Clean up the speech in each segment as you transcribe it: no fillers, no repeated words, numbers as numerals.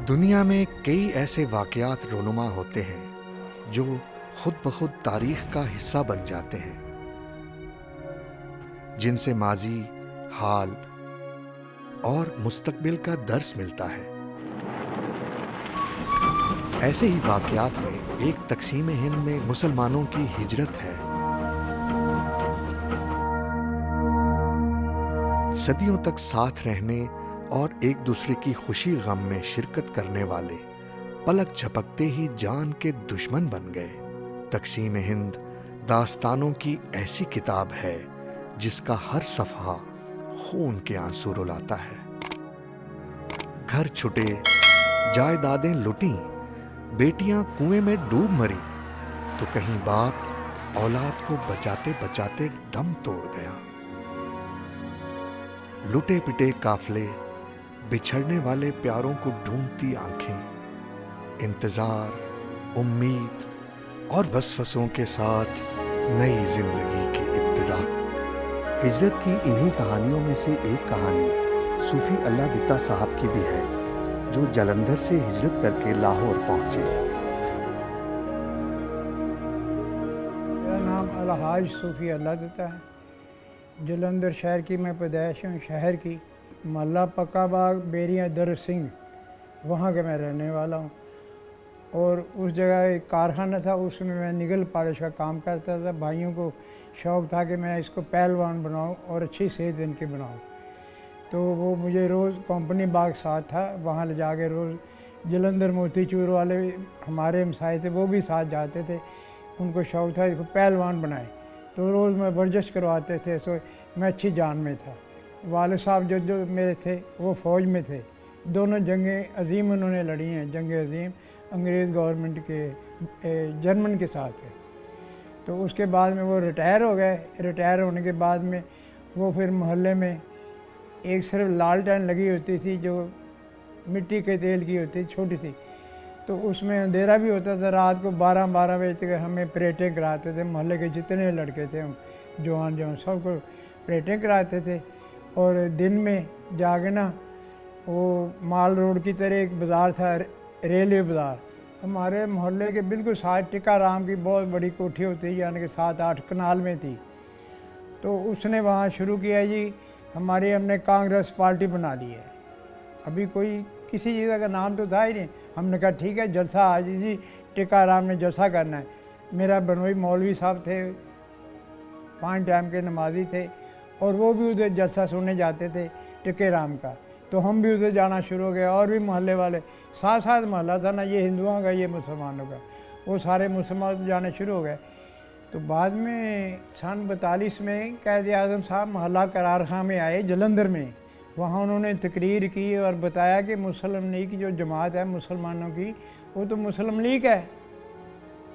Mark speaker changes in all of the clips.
Speaker 1: दुनिया में कई ऐसे वाक़यात रोनुमा होते हैं जो खुद ब खुद तारीख का हिस्सा बन जाते हैं, जिनसे माजी, हाल और मुस्तकबिल का दर्स मिलता है। ऐसे ही वाक़यात में एक तक़सीम हिंद में मुसलमानों की हिजरत है। सदियों तक साथ रहने और एक दूसरे की खुशी गम में शिरकत करने वाले पलक झपकते ही जान के दुश्मन बन गए। तक़सीम हिंद दास्तानों की ऐसी किताब है जिसका हर सफ़हा खून के आंसू रुलाता है। घर छुटे, जायदादें लुटीं, बेटियां कुएं में डूब मरी, तो कहीं बाप औलाद को बचाते बचाते दम तोड़ गया। लुटे पिटे काफले, बिछड़ने वाले प्यारों को ढूंढती आंखें, इंतजार, उम्मीद और वसवसों के साथ नई जिंदगी की इब्तिदा। हिजरत की इन्हीं कहानियों में से एक कहानी सूफी अल्लाह दिता साहब की भी है, जो जालंधर से हिजरत करके लाहौर पहुंचे।
Speaker 2: मेरा नाम अलहाज सूफी अल्लाह दिता है। जालंधर शहर की मैं पैदाइश हूँ। शहर की मोहल्ला पक्का बाग, बेरिया दर सिंह, वहाँ का मैं रहने वाला हूँ। और उस जगह एक कारखाना था, उसमें मैं निगल पॉलिश का काम करता था। भाइयों को शौक़ था कि मैं इसको पहलवान बनाऊँ और अच्छी सेहत इनकी बनाऊँ, तो वो मुझे रोज़ कंपनी बाग साथ था, वहाँ ले जाके रोज़ जालंधर मोतीचूर वाले हमारे हमसाए थे, वो भी साथ जाते थे। उनको शौक़ था इसको पहलवान बनाए, तो रोज़ मैं वर्जिश करवाते थे। सो मैं अच्छी जान में था। वाले साहब जो मेरे थे वो फ़ौज में थे। दोनों जंगें अजीम उन्होंने लड़ी हैं, जंग अजीम अंग्रेज़ गवर्नमेंट के जर्मन के साथ है। तो उसके बाद में वो रिटायर हो गए। रिटायर होने के बाद में वो फिर मोहल्ले में एक सिर्फ लालटेन लगी होती थी जो मिट्टी के तेल की होती, छोटी सी, तो उसमें अंधेरा भी होता था। रात को 12-12 बजे तक हमें परेडें कराते थे। मोहल्ले के जितने लड़के थे, जवान सबको परेडें कराते थे। और दिन में जाके ना वो माल रोड की तरह एक बाज़ार था, रेलवे बाज़ार, हमारे मोहल्ले के बिल्कुल साथ टिक्का राम की बहुत बड़ी कोठी होती है, यानी कि 7-8 कनाल में थी। तो उसने वहाँ शुरू किया जी, हमने कांग्रेस पार्टी बना ली है। अभी कोई किसी जगह का नाम तो था ही नहीं। हमने कहा ठीक है, जलसा आज जी, टिक्का राम ने जलसा करना है। मेरा बनोई मौलवी साहब थे, 5 टाइम के नमाजी थे, और वो भी उधर जलसा सुनने जाते थे टिक्के राम का। तो हम भी उधर जाना शुरू हो गए, और भी मोहल्ले वाले, साथ साथ मोहल्ला था ना, ये हिंदुओं का ये मुसलमानों का, वो सारे मुसलमान जाने शुरू हो गए। तो बाद में सन 42 में कैद आज़म साहब मोहल्ला करार खां में आए जालंधर में। वहाँ उन्होंने तकरीर की और बताया कि मुस्लिम लीग की जो जमात है मुसलमानों की, वो तो मुस्लिम लीग है,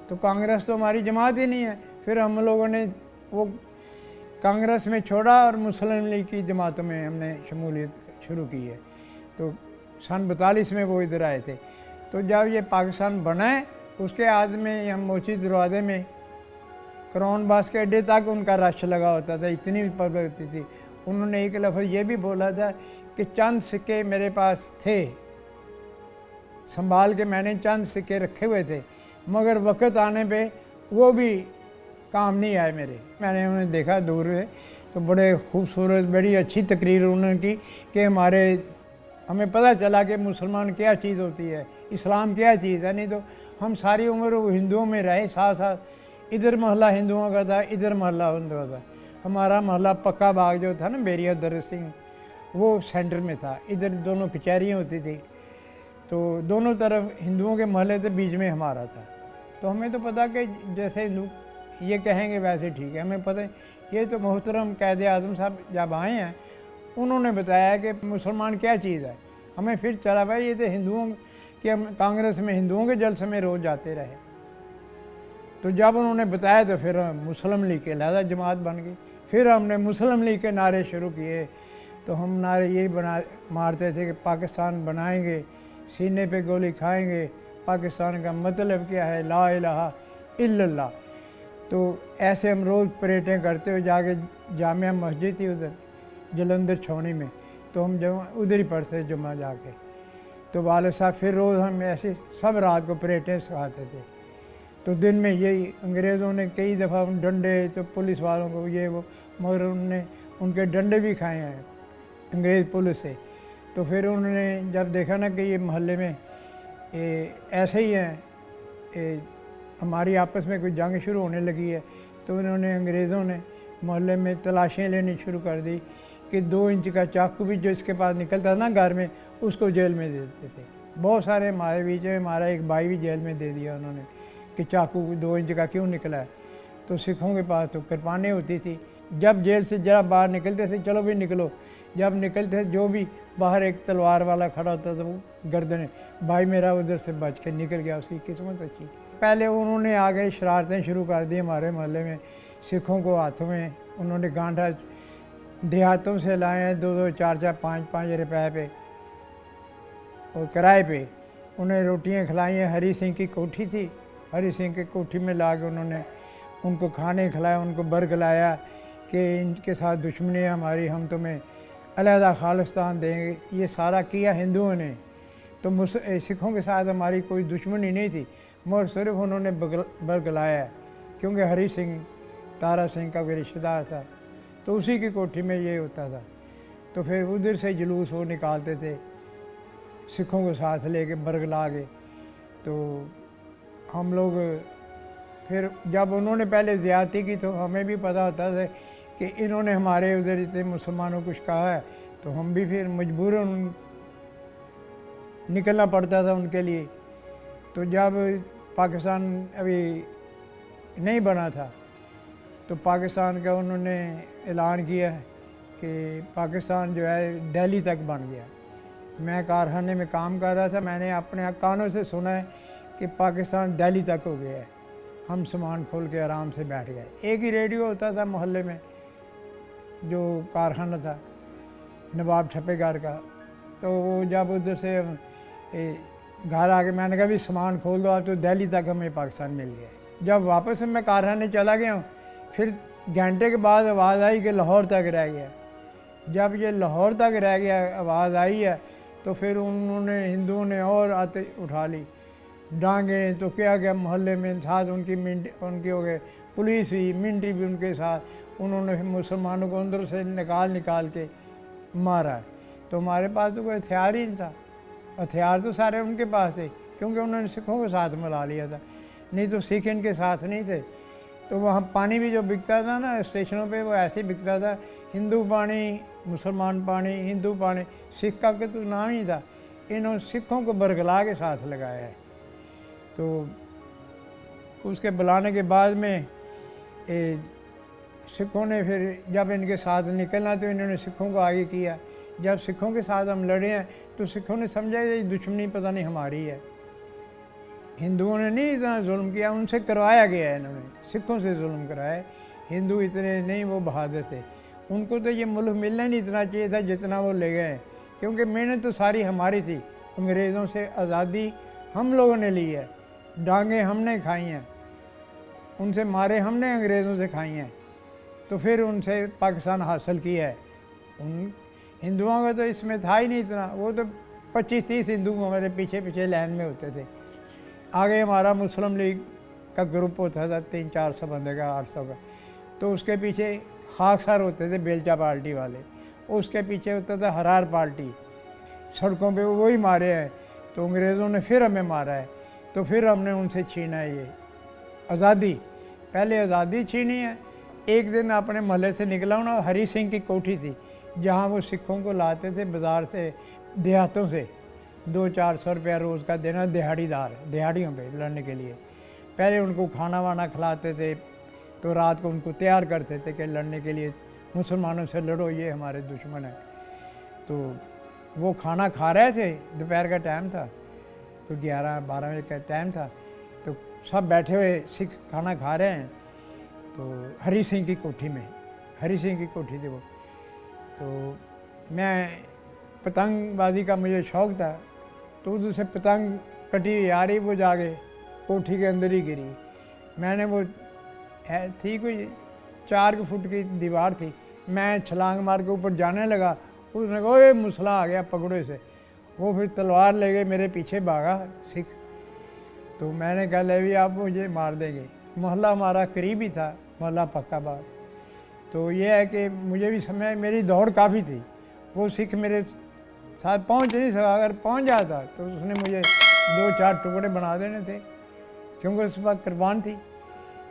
Speaker 2: तो कांग्रेस तो हमारी जमात ही नहीं है। फिर हम लोगों ने वो कांग्रेस में छोड़ा और मुस्लिम लीग की जमातों में हमने शमूलियत शुरू की है। तो सन 42 में वो इधर आए थे। तो जब ये पाकिस्तान बना है, उसके बाद में हम मोची दरवाजे में करौन बास के अड्डे तक उनका रश लगा होता था, इतनी पब्लिक थी। उन्होंने एक लफ्ज़ ये भी बोला था कि चंद सिक्के मेरे पास थे, संभाल के मैंने चंद सिक्के रखे हुए थे, मगर वक़्त आने पे वो भी काम नहीं आए मेरे। मैंने उन्हें देखा दूर से, तो बड़े खूबसूरत, बड़ी अच्छी तकरीर उन्होंने की कि हमें पता चला कि मुसलमान क्या चीज़ होती है, इस्लाम क्या चीज़ है। नहीं तो हम सारी उम्र हिंदुओं में रहे, साथ साथ इधर मोहल्ला हिंदुओं का था, इधर मोहल्ला हिंदुओं का था। हमारा मोहल्ला पक्का बाग जो था ना, बेरिया दर सिंह, वो सेंटर में था। इधर दोनों कचहरियाँ होती थी, तो दोनों तरफ हिंदुओं के मोहल्ले थे, बीच में हमारा था। तो हमें तो पता कि जैसे हिंदू ये कहेंगे वैसे ठीक है, हमें पता है। ये तो मोहतरम कैद आज़म साहब जब आए हैं, उन्होंने बताया कि मुसलमान क्या चीज़ है। हमें फिर चला भाई, ये तो हिंदुओं के, हम कांग्रेस में हिंदुओं के जलसे में रोज़ जाते रहे। तो जब उन्होंने बताया तो फिर मुस्लिम लीग के लहदा जमात बन गई। फिर हमने मुस्लिम लीग के नारे शुरू किए। तो हम नारे यही मारते थे कि पाकिस्तान बनाएंगे, सीने पे गोली खाएंगे, पाकिस्तान का मतलब क्या है, ला इलाहा इल्लल्लाह। तो ऐसे हम रोज़ परेडें करते हुए जाके जामिया मस्जिद थी उधर जालंधर छावनी में, तो हम जब उधर ही पढ़ते जुमा जाके। तो वाले साहब फिर रोज़ हम ऐसे सब रात को परेटें सिखाते थे। तो दिन में यही अंग्रेज़ों ने कई दफ़ा उन डंडे तो पुलिस वालों को ये वो, मगर उनने उनके डंडे भी खाए हैं अंग्रेज़ पुलिस से। तो फिर उन्होंने जब देखा ना कि ये मोहल्ले में ऐसे ही हैं, हमारी आपस में कोई जंग शुरू होने लगी है, तो उन्होंने अंग्रेज़ों ने मोहल्ले में तलाशियाँ लेनी शुरू कर दी कि 2 इंच का चाकू भी जो इसके पास निकलता था ना घर में, उसको जेल में दे देते थे। बहुत सारे हमारे बीच में, हमारा एक भाई भी जेल में दे दिया उन्होंने कि चाकू 2 इंच का क्यों निकला है। तो सिखों के पास तो कृपानें होती थी, जब जेल से जरा बाहर निकलते थे, चलो भी निकलो, जब निकलते जो भी बाहर एक तलवार वाला खड़ा होता था, वो गर्दन, भाई मेरा उधर से बच के निकल गया, उसकी किस्मत अच्छी। पहले उन्होंने आगे शरारतें शुरू कर दी हमारे मोहल्ले में, सिखों को हाथों में उन्होंने गांठा देहातों से लाए हैं 2-2, 4-4, 5-5 रुपए पे और किराए पे। उन्हें रोटियां खिलाई हैं, हरी सिंह की कोठी थी, हरी सिंह की कोठी में ला के उन्होंने उनको खाने खिलाया, उनको बरगलाया कि इनके साथ दुश्मनी है हमारी, हम तुम्हें अलहदा खालिस्तान देंगे। ये सारा किया हिंदुओं ने, तो सिखों के साथ हमारी कोई दुश्मनी नहीं थी, मगर सिर्फ उन्होंने बरगलाया क्योंकि हरी सिंह तारा सिंह का कोई रिश्तेदार था, तो उसी की कोठी में ये होता था। तो फिर उधर से जुलूस वो निकालते थे सिखों को साथ लेके बरगला के। तो हम लोग फिर जब उन्होंने पहले ज़्यादती की तो हमें भी पता होता था कि इन्होंने हमारे उधर इतने मुसलमानों कुछ कहा है, तो हम भी फिर मजबूरन निकलना पड़ता था उनके लिए। तो जब पाकिस्तान अभी नहीं बना था तो पाकिस्तान का उन्होंने ऐलान किया कि पाकिस्तान जो है दिल्ली तक बन गया। मैं कारखाने में काम कर रहा था, मैंने अपने कानों से सुना है कि पाकिस्तान दिल्ली तक हो गया है। हम सामान खोल के आराम से बैठ गए। एक ही रेडियो होता था मोहल्ले में, जो कारखाना था नवाब छपेगार का। तो वो जब उधर से घर आके मैंने कहा भी सामान खोल दो आप, तो दिल्ली तक हमें पाकिस्तान मिल गया। जब वापस मैं कारखाने चला गया, फिर घंटे के बाद आवाज़ आई कि लाहौर तक रह गया। जब ये लाहौर तक रह गया आवाज़ आई है, तो फिर उन्होंने हिंदुओं ने और आते उठा ली डांगे। तो क्या क्या मोहल्ले में साथ उनकी हो गए, पुलिस भी, मिलिट्री भी उनके साथ। उन्होंने मुसलमानों को अंदर से निकाल के मारा। तो हमारे पास तो कोई हथियार ही नहीं था, हथियार तो सारे उनके पास थे क्योंकि उन्होंने सिखों के साथ मिला लिया था, नहीं तो सिख इनके साथ नहीं थे। तो वहाँ पानी भी जो बिकता था ना स्टेशनों पे, वो ऐसे ही बिकता था, हिंदू पानी, मुसलमान पानी, हिंदू पानी, सिख का तो नाम ही था। इन्होंने सिखों को बरगला के साथ लगाया है। तो उसके बुलाने के बाद में सिखों ने फिर जब इनके साथ निकलना तो इन्होंने सिखों को आगे किया। जब सिखों के साथ हम लड़े हैं तो सिखों ने समझा ये दुश्मनी पता नहीं हमारी है। हिंदुओं ने नहीं इतना जुल्म किया, उनसे करवाया गया है, इन्होंने सिखों से जुल्म कराया। हिंदू इतने नहीं वो बहादुर थे, उनको तो ये मुल्क मिलना नहीं इतना चाहिए था जितना वो ले गए, क्योंकि मेहनत तो सारी हमारी थी। अंग्रेज़ों से आज़ादी हम लोगों ने ली है, डांगे हमने खाई हैं, उनसे मारे हमने अंग्रेज़ों से खाई हैं, तो फिर उनसे पाकिस्तान हासिल किया है। उन हिंदुओं का तो इसमें था ही नहीं इतना, वो तो 25-30 हिंदू हमारे पीछे पीछे लाइन में होते थे। आगे हमारा मुस्लिम लीग का ग्रुप होता था 300-400 बंदे का, 800 का, तो उसके पीछे खाकसार होते थे बेलचा पार्टी वाले, उसके पीछे होता था हरार पार्टी। सड़कों पे वही मारे हैं, तो अंग्रेज़ों ने फिर हमें मारा है, तो फिर हमने उनसे छीना है ये आज़ादी। पहले आज़ादी छीनी है। एक दिन अपने महल्ले से निकला हूँ ना, हरी सिंह की कोठी थी जहाँ वो सिखों को लाते थे बाज़ार से, देहातों से 200-400 रुपया रोज़ का देना, दिहाड़ियों पे लड़ने के लिए। पहले उनको खाना वाना खिलाते थे, तो रात को उनको तैयार करते थे कि लड़ने के लिए, मुसलमानों से लड़ो, ये हमारे दुश्मन हैं। तो वो खाना खा रहे थे, दोपहर का टाइम था, तो 11-12 बजे का टाइम था, तो सब बैठे हुए सिख खाना खा रहे हैं। तो हरी सिंह की कोठी में, हरी सिंह की कोठी थी वो। तो मैं पतंगबाजी का मुझे शौक़ था, तो उधर से पतंग कटी हुई आ रही, वो जाके कोठी के अंदर ही गिरी। मैंने वो थी कोई 4 फुट की दीवार थी, मैं छलांग मार के ऊपर जाने लगा, उसने कहा ओए मुसला आ गया, पकड़ो इसे। वो फिर तलवार ले गए, मेरे पीछे भागा सिख। तो मैंने कहा ले भी आप मुझे मार देंगे। मोहल्ला हमारा करीब ही था, मोहल्ला पक्का बाग। तो ये है कि मुझे भी समय, मेरी दौड़ काफ़ी थी। वो सिख मेरे साथ पहुंच नहीं सका, अगर पहुंच जाता तो उसने मुझे 2-4 टुकड़े बना देने थे, क्योंकि उस वक्त कुर्बान थी।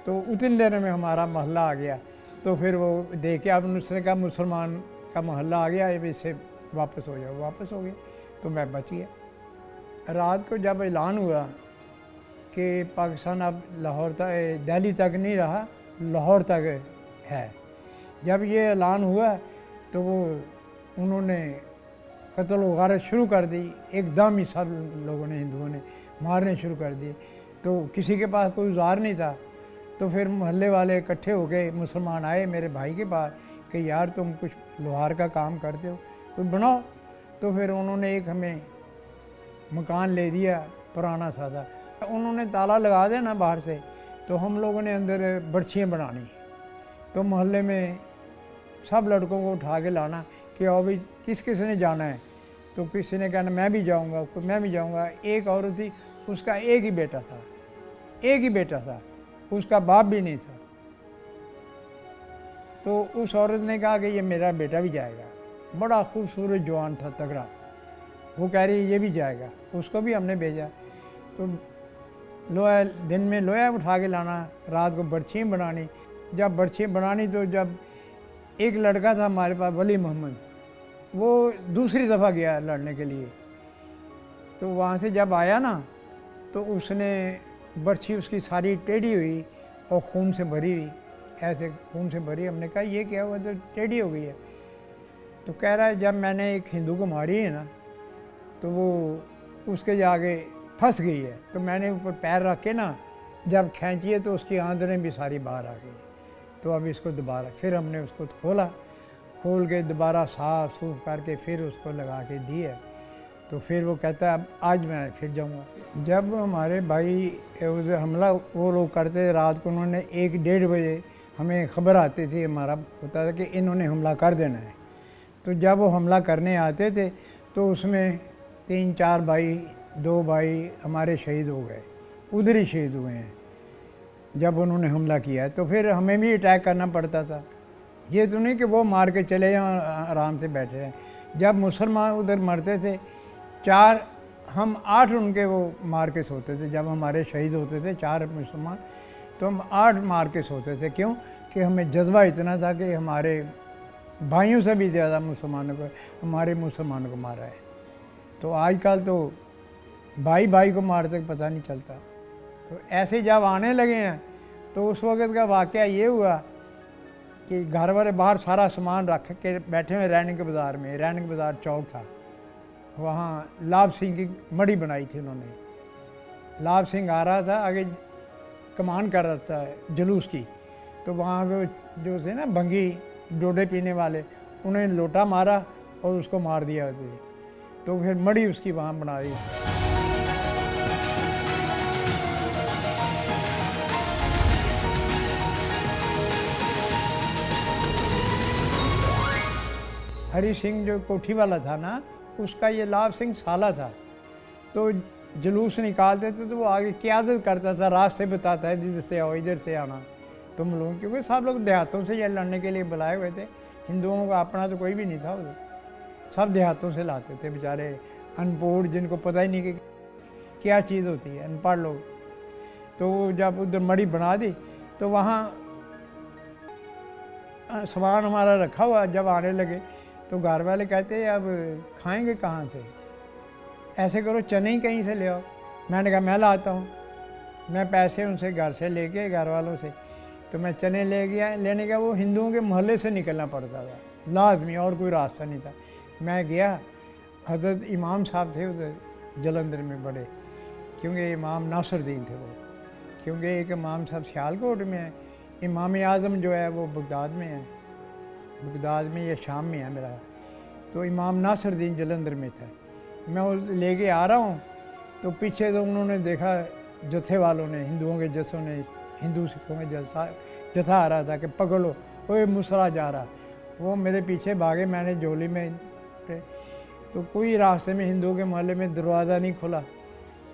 Speaker 2: तो उतनी देर में हमारा मोहल्ला आ गया। तो फिर वो देखे, अब उसने कहा मुसलमान का मोहल्ला आ गया, ये इससे वापस हो जाओ। वापस हो गए तो मैं बच गया। रात को जब ऐलान हुआ कि पाकिस्तान अब लाहौर तक, दिल्ली तक नहीं रहा, लाहौर तक है, जब ये ऐलान हुआ तो वो उन्होंने कत्ल वगारत शुरू कर दी। एकदम ही सब लोगों ने, हिंदुओं ने मारने शुरू कर दिए। तो किसी के पास कोई औजार नहीं था। तो फिर मोहल्ले वाले इकट्ठे हो गए, मुसलमान आए मेरे भाई के पास कि यार तुम कुछ लोहार का काम करते हो, कुछ बनाओ। तो फिर उन्होंने एक हमें मकान ले दिया पुराना सादा। उन्होंने ताला लगा देना बाहर से, तो हम लोगों ने अंदर बर्छियाँ बनानी। तो मोहल्ले में सब लड़कों को उठा के लाना कि आओ भाई किस किस ने जाना है। तो किसी ने कहना मैं भी जाऊंगा, मैं भी जाऊंगा। एक औरत थी, उसका एक ही बेटा था, एक ही बेटा था, उसका बाप भी नहीं था। तो उस औरत ने कहा कि ये मेरा बेटा भी जाएगा। बड़ा खूबसूरत जवान था, तगड़ा। वो कह रही ये भी जाएगा, उसको भी हमने भेजा। तो लोहा, दिन में लोहा उठा के लाना, रात को बर्छियाँ बनानी। जब बर्छियाँ बनानी तो जब एक लड़का था हमारे पास, वली मोहम्मद, वो दूसरी दफ़ा गया लड़ने के लिए। तो वहाँ से जब आया ना, तो उसने बर्छी उसकी सारी टेढ़ी हुई और खून से भरी हुई, ऐसे खून से भरी। हमने कहा ये क्या हुआ, तो टेढ़ी हो गई है। तो कह रहा है जब मैंने एक हिंदू को मारी है ना, तो वो उसके जाके फंस गई है। तो मैंने ऊपर पैर रख के ना जब खींची है तो उसकी आंदरें भी सारी बाहर आ गई। तो अब इसको दोबारा फिर हमने उसको खोल के दोबारा साफ सूफ करके फिर उसको लगा के दी है। तो फिर वो कहता है अब आज मैं फिर जाऊंगा। जब हमारे भाई उस हमला वो लोग करते रात को, उन्होंने 1-1:30 बजे हमें ख़बर आती थी, हमारा होता था कि इन्होंने हमला कर देना है। तो जब वो हमला करने आते थे तो उसमें 3-4 भाई, 2 भाई हमारे शहीद हो गए, उधर ही शहीद हुए हैं जब उन्होंने हमला किया है। तो फिर हमें भी अटैक करना पड़ता था। ये तो नहीं कि वो मार के चले जाएं आराम से बैठे रहें। जब मुसलमान उधर मरते थे 4, हम 8 उनके वो मार के सोते थे। जब हमारे शहीद होते थे 4 मुसलमान, तो हम 8 मार के सोते थे। क्यों कि हमें जज्बा इतना था कि हमारे भाइयों से भी ज़्यादा हमारे मुसलमानों को मारा है। तो आजकल तो भाई भाई को मारते पता नहीं चलता। तो ऐसे जब आने लगे हैं तो उस वक़्त का वाक़या ये हुआ कि घर वाले बाहर सारा सामान रख के बैठे हुए रैनिक बाज़ार में। रैनिक बाज़ार चौक था, वहाँ लाभ सिंह की मड़ी बनाई थी उन्होंने। लाभ सिंह आ रहा था, आगे कमान कर रहा था जुलूस की। तो वहाँ पे जो थे ना भंगी डोडे पीने वाले, उन्हें लोटा मारा और उसको मार दिया। तो फिर मड़ी उसकी वहाँ बना दी। हरी सिंह जो कोठी वाला था ना, उसका ये लाभ सिंह साला था। तो जुलूस निकालते थे तो वो आगे क़यादत करता था, रास्ते बताता है इधर से आओ, इधर से आना तुम लोग, क्योंकि सब लोग देहातों से ये लड़ने के लिए बुलाए हुए थे। हिंदुओं का अपना तो कोई भी नहीं था उधर, सब देहातों से लाते थे बेचारे अनपढ़, जिनको पता ही नहीं कि क्या चीज़ होती है, अनपढ़ लोग। तो जब उधर मड़ी बना दी तो वहाँ सामान हमारा रखा हुआ, जब आने लगे तो घर वाले कहते अब खाएंगे कहाँ से, ऐसे करो चने ही कहीं से ले आओ। मैंने कहा मैं लाता हूँ। मैं पैसे उनसे घर से लेके, घर वालों से, तो मैं चने ले गया। लेने का वो हिंदुओं के मोहल्ले से निकलना पड़ता था लाजमी, और कोई रास्ता नहीं था। मैं गया, हज़रत इमाम साहब थे उधर जलंधर में बड़े, क्योंकि इमाम नासरुद्दीन थे वो, क्योंकि एक इमाम साहब सियालकोट में है, इमाम आज़म जो है वो बगदाद में है, बगदाद में या शाम में है मेरा। तो इमाम नासरुद्दीन जलंधर में था। मैं वो लेके आ रहा हूँ तो पीछे तो उन्होंने देखा, जत्थे वालों ने, हिंदुओं के जत्थों ने, हिंदू सिखों में जत्था आ रहा था कि पकड़ो, वो मुसला जा रहा। वो मेरे पीछे भागे, मैंने झोली में तो कोई रास्ते में हिंदुओं के मोहल्ले में दरवाज़ा नहीं खुला।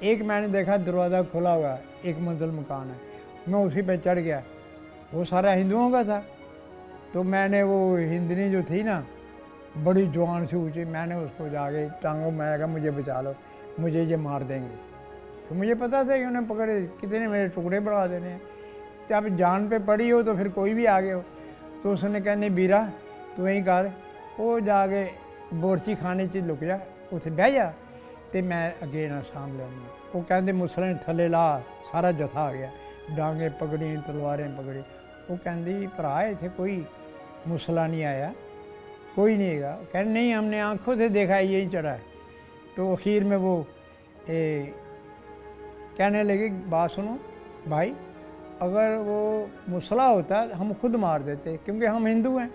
Speaker 2: एक मैंने देखा दरवाज़ा खुला हुआ, एक मंजिल मकान है, मैं उसी पे चढ़ गया। वो सारा हिंदुओं का था। तो मैंने वो हिंदनी जो थी ना, बड़ी जवान से ऊँची, मैंने उसको जाके टांगों में कहा मुझे बचा लो, मुझे ये मार देंगे। तो मुझे पता था कि उन्हें पकड़े कितने मेरे टुकड़े बढ़ा देने हैं। जब जान पे पड़ी हो तो फिर कोई भी आ गया हो। तो उसने कहा नहीं बीरा तू यहीं कर, वो जाके बोरची खाने च लुक जा, उत्थे बह जा तो मैं अगे ना साम लूँगा। वो कहते मुसले थले ला, सारा जथा आ गया, डांगे पकड़ी, तलवारें पकड़ी। वो कहती भरा इत्थे कोई मुसला नहीं आया, कोई नहीं है। कह नहीं हमने आंखों से देखा है यही चढ़ा है। तो आखिर में वो कहने लगे बात सुनो भाई, अगर वो मुसला होता हम खुद मार देते, क्योंकि हम हिंदू हैं,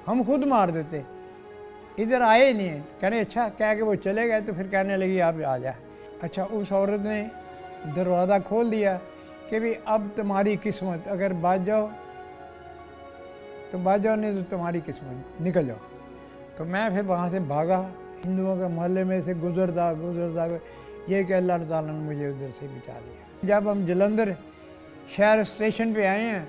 Speaker 2: हम खुद मार देते। इधर आए ही नहीं है। कहने अच्छा, कह के वो चले गए। तो फिर कहने लगी आप आ जा। अच्छा, उस औरत ने दरवाज़ा खोल दिया कि भाई अब तुम्हारी किस्मत, अगर बच जाओ तो बच जाओ, नहीं तो तुम्हारी किस्मत, निकल जाओ। तो मैं फिर वहाँ से भागा, हिंदुओं के मोहल्ले में से गुजरता ये कि अल्लाह ताला ने मुझे उधर से बचा लिया। जब हम जलंधर शहर स्टेशन पे आए हैं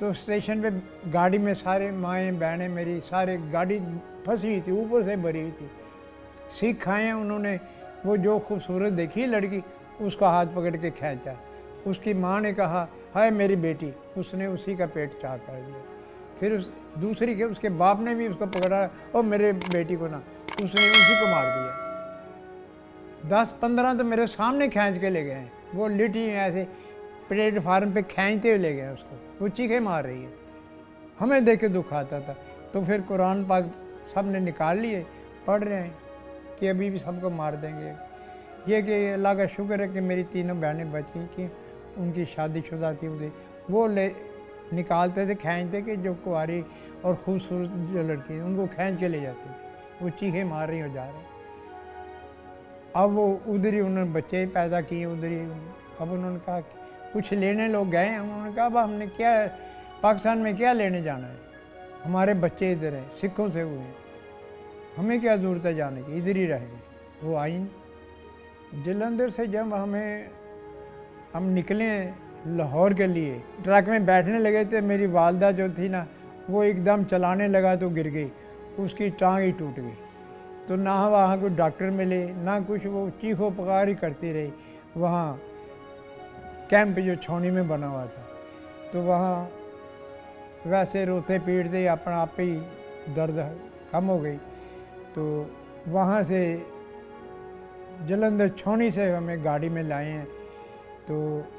Speaker 2: तो स्टेशन पे गाड़ी में सारे माएँ बहनें मेरी, सारे गाड़ी फंसी हुई थी, ऊपर से भरी हुई थी। सिख आए हैं, उन्होंने वो जो खूबसूरत देखी लड़की, उसका हाथ पकड़ के खींचा। उसकी माँ ने कहा हाय मेरी बेटी, उसने उसी का पेट चाक कर दिया। फिर उस दूसरी के उसके बाप ने भी उसको पकड़ा, और मेरे बेटी को ना, उसने उसी को मार दिया। 10-15 तो मेरे सामने खींच के ले गए हैं। वो लिटी ऐसे प्लेटफार्म पे खींचते हुए ले गए उसको, वो चीखे मार रही है। हमें देख के दुख आता था। तो फिर कुरान पाक सब ने निकाल लिए, पढ़ रहे हैं कि अभी भी सबको मार देंगे। ये कि अल्लाह का शुक्र है कि मेरी तीनों बहनें बची कि उनकी शादीशुदा थी, उसे वो ले निकालते थे, खींचते कि जो कुंवारी और खूबसूरत जो लड़की है उनको खींच के ले जाते थे। वो चीखे मार रही हो जा रहे। अब वो उधर ही उन्होंने बच्चे पैदा किए उधर ही। अब उन्होंने कहा कुछ लेने लोग गए हैं, उन्होंने कहा अब हमने क्या पाकिस्तान में क्या लेने जाना है, हमारे बच्चे इधर हैं, सिखों से हुए हैं, हमें क्या ज़रूरत है जाने की, इधर ही रहेंगे। वो आई नहीं। जलंधर से जब हम निकले लाहौर के लिए, ट्रक में बैठने लगे थे, मेरी वालदा जो थी ना, वो एकदम चलाने लगा तो गिर गई, उसकी टांग ही टूट गई। तो ना वहाँ कोई डॉक्टर मिले ना कुछ, वो चीखो पुकार ही करती रही। वहाँ कैंप जो छावनी में बना हुआ था, तो वहाँ वैसे रोते पीटते अपना आप ही दर्द कम हो गई। तो वहाँ से जलंधर छावनी से हमें गाड़ी में लाए हैं। तो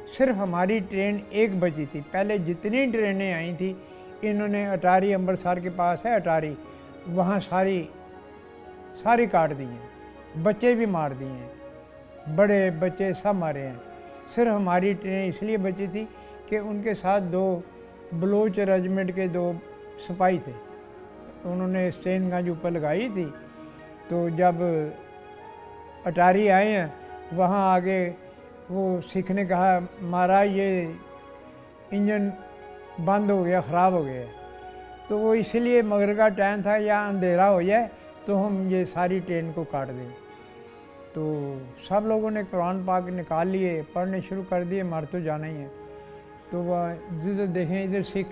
Speaker 2: सिर्फ हमारी ट्रेन 1 बजी थी। पहले जितनी ट्रेनें आई थी, इन्होंने अटारी अमृतसर के पास है अटारी, वहाँ सारी काट दी हैं, बच्चे भी मार दिए हैं, बड़े बच्चे सब मारे हैं। सिर्फ हमारी ट्रेन इसलिए बची थी कि उनके साथ 2 बलोच रेजिमेंट के 2 सिपाही थे, उन्होंने स्टेनगंज ऊपर लगाई थी। तो जब अटारी आए हैं, वहाँ आगे वो सिख ने कहा महाराज ये इंजन बंद हो गया, ख़राब हो गया। तो वो इसलिए मगर का टाइम था, या अंधेरा हो जाए तो हम ये सारी ट्रेन को काट दें। तो सब लोगों ने कुरान पाक निकाल लिए, पढ़ने शुरू कर दिए, मर तो जाना ही है। तो वह जिधर देखें इधर सिख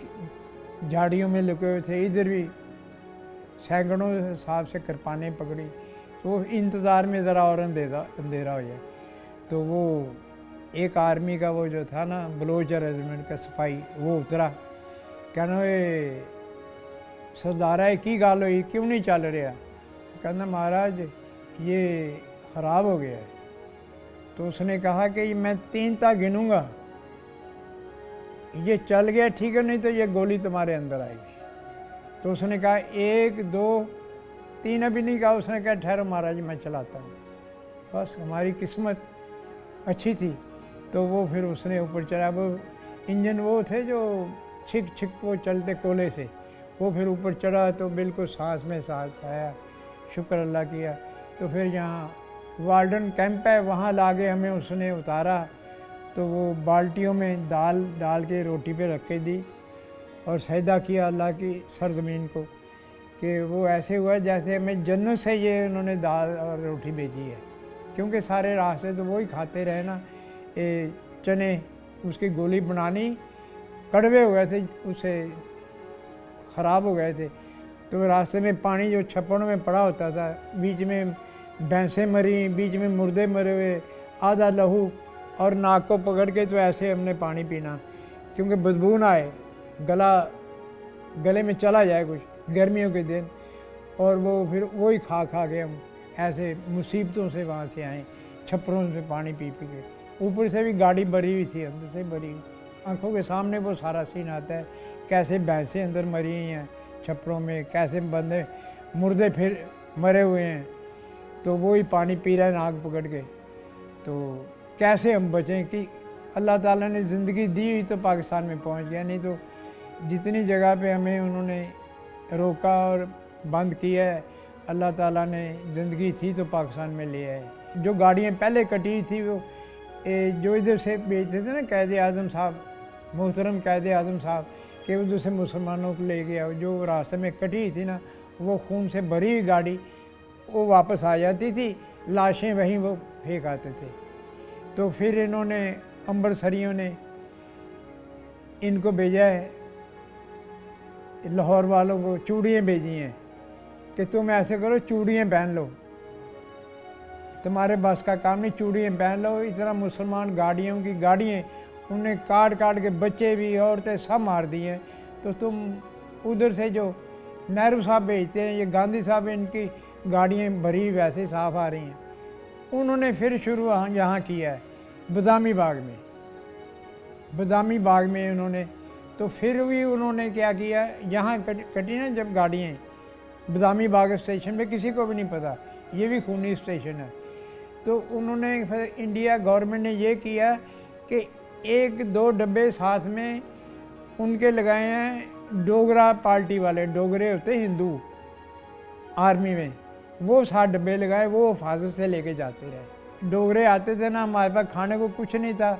Speaker 2: झाड़ियों में लुके हुए थे, इधर भी सैकड़ों हिसाब से कृपानें पकड़ी। तो इंतज़ार में ज़रा और अंधेरा हो जाए। तो वो एक आर्मी का वो जो था ना बलोच रेजिमेंट का सिपाही, वो उतरा, कहना ये सरदारा की गल हुई, क्यों नहीं चल रहा? कहना महाराज ये ख़राब हो गया है। तो उसने कहा कि मैं 3 तक गिनूँगा, ये चल गया ठीक है, नहीं तो ये गोली तुम्हारे अंदर आएगी। तो उसने कहा 1 2 3, अभी नहीं कहा। उसने कहा ठहरो महाराज मैं चलाता हूँ। बस हमारी किस्मत अच्छी थी। तो वो फिर उसने ऊपर चढ़ा, वो इंजन वो थे जो छिक वो चलते कोले से, वो फिर ऊपर चढ़ा तो बिल्कुल सांस में सांस आया, शुक्र अल्लाह किया। तो फिर यहाँ वार्डन कैंप है, वहाँ लाके हमें उसने उतारा। तो वो बाल्टियों में दाल डाल के रोटी पे रख के दी और सजदा किया अल्लाह की सरजमीन को कि वो ऐसे हुआ जैसे हमें जन्नत से ये उन्होंने दाल और रोटी भेजी है, क्योंकि सारे रास्ते तो वही खाते रहे ना। ये चने उसकी गोली बनानी, कड़वे हो गए थे, उससे ख़राब हो गए थे। तो रास्ते में पानी जो छप्पड़ों में पड़ा होता था, बीच में भैंसें मरी, बीच में मुर्दे मरे हुए, आधा लहू, और नाक को पकड़ के तो ऐसे हमने पानी पीना, क्योंकि बदबू ना आए, गले में चला जाए कुछ, गर्मियों के दिन। और वो फिर वही खा के हम ऐसे मुसीबतों से वहाँ से आए, छप्परों से पानी पी के। ऊपर से भी गाड़ी भरी हुई थी, अंदर से भरी हुई। आंखों के सामने वो सारा सीन आता है, कैसे भैंसें अंदर मरी हुई हैं छप्परों में, कैसे बंदे मुर्दे फिर मरे हुए हैं, तो वो ही पानी पी रहा है नाक पकड़ के। तो कैसे हम बचें कि अल्लाह ताला ने ज़िंदगी दी हुई तो पाकिस्तान में पहुंच गया, नहीं तो जितनी जगह पे हमें उन्होंने रोका और बंद किया है, अल्लाह ताला ने ज़िंदगी थी तो पाकिस्तान में ले आए। जो गाड़ियाँ पहले कटी थी वो जो इधर से बेचते थे ना कैद आज़म साहब, मोहतरम कैद आज़म साहब, कि उधर से मुसलमानों को ले गया, जो रास्ते में कटी थी ना, वो खून से भरी हुई गाड़ी वो वापस आ जाती थी, लाशें वहीं वो फेंक आते थे। तो फिर इन्होंने अमृतसरियों ने इनको भेजा है, लाहौर वालों को चूड़ियाँ भेजी हैं कि तुम ऐसे करो, चूड़ियाँ पहन लो, तुम्हारे बस का काम नहीं, चूड़ियाँ पहन लो। इतना मुसलमान गाड़ियों की गाड़ियाँ उन्हें काट के बच्चे भी औरतें सब मार दिए। तो तुम उधर से जो नेहरू साहब भेजते हैं, ये गांधी साहब, इनकी गाड़ियाँ भरी वैसे साफ आ रही हैं। उन्होंने फिर शुरू यहाँ किया है बदामी बाग में, बदामी बाग में उन्होंने, तो फिर भी उन्होंने क्या किया, यहाँ कटी ना जब गाड़ियाँ, बदामी बाग स्टेशन पे किसी को भी नहीं पता ये भी खूनी स्टेशन है। तो उन्होंने फिर इंडिया गवर्नमेंट ने ये किया कि 1-2 डब्बे साथ में उनके लगाए हैं डोगरा पार्टी वाले, डोगरे होते हिंदू आर्मी में, वो 7 डब्बे लगाए, वो हिफाजत से लेके जाते रहे। डोगरे आते थे ना, हमारे पास खाने को कुछ नहीं था।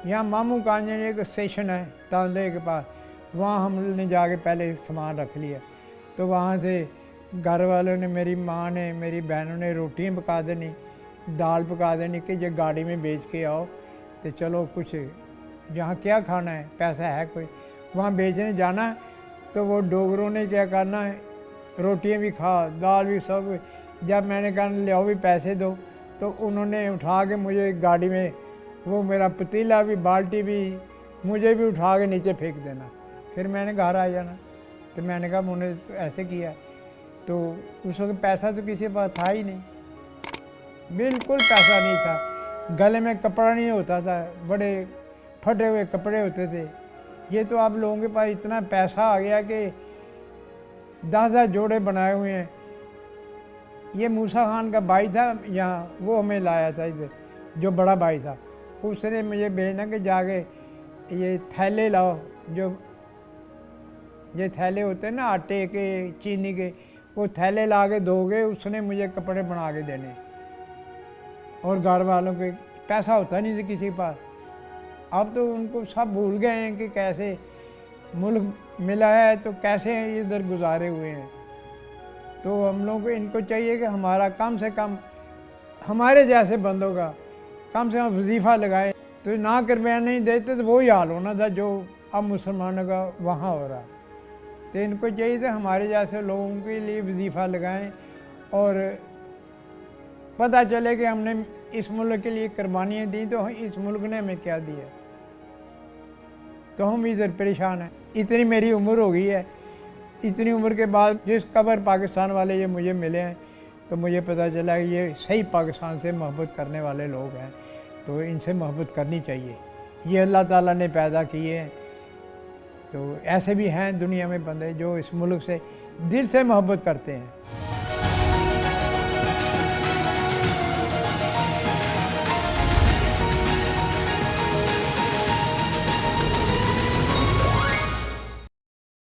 Speaker 2: यहाँ मामू कांजन एक स्टेशन है तांदे के पास, वहाँ हमने जाके पहले सामान रख लिया। तो वहाँ से घर वालों ने, मेरी माँ ने, मेरी बहनों ने रोटियाँ पका देनी, दाल पका देनी कि ये गाड़ी में बेच के आओ, तो चलो कुछ जहाँ क्या खाना है, पैसा है कोई, वहाँ बेचने जाना। तो वो डोगरों ने क्या करना है, रोटियाँ भी खा, दाल भी, सब। जब मैंने कहा ले आओ भी पैसे दो, तो उन्होंने उठा के मुझे गाड़ी में, वो मेरा पतीला भी, बाल्टी भी, मुझे भी उठा के नीचे फेंक देना। फिर मैंने घर आ जाना। तो मैंने कहा उन्होंने तो ऐसे किया। तो उस वक्त पैसा तो किसी के पास था ही नहीं, बिल्कुल पैसा नहीं था, गले में कपड़ा नहीं होता था, बड़े फटे हुए कपड़े होते थे। ये तो आप लोगों के पास इतना पैसा आ गया कि 10-10 जोड़े बनाए हुए हैं। ये मूसा खान का भाई था यहाँ, वो हमें लाया था इधर, जो बड़ा भाई था, उसने मुझे भेजना कि जाके ये थैले लाओ, जो ये थैले होते हैं ना आटे के, चीनी के, वो थैले ला के दोगे, उसने मुझे कपड़े बना के देने। और घर वालों के पैसा होता नहीं था किसी के पास। अब तो उनको सब भूल गए हैं कि कैसे मुल्क मिला है, तो कैसे इधर गुजारे हुए हैं। तो हम लोगों को, इनको चाहिए कि हमारा कम से कम, हमारे जैसे बंदों का कम से कम वजीफ़ा लगाए। तो ना करवाया नहीं देते तो वही हाल होना था जो अब मुसलमानों का वहाँ हो रहा। तो इनको चाहिए था हमारे जैसे लोगों के लिए वजीफ़ा लगाएं और पता चले कि हमने इस मुल्क के लिए कुर्बानियाँ दी, तो इस मुल्क ने हमें क्या दिया। तो हम इधर परेशान हैं। इतनी मेरी उम्र हो गई है, इतनी उम्र के बाद जिस कबर पाकिस्तान वाले ये मुझे मिले हैं, तो मुझे पता चला कि ये सही पाकिस्तान से मोहब्बत करने वाले लोग हैं। तो इनसे मोहब्बत करनी चाहिए, ये अल्लाह ताला ने पैदा किए हैं। तो ऐसे भी हैं दुनिया में बंदे जो इस मुल्क से दिल से मोहब्बत करते हैं।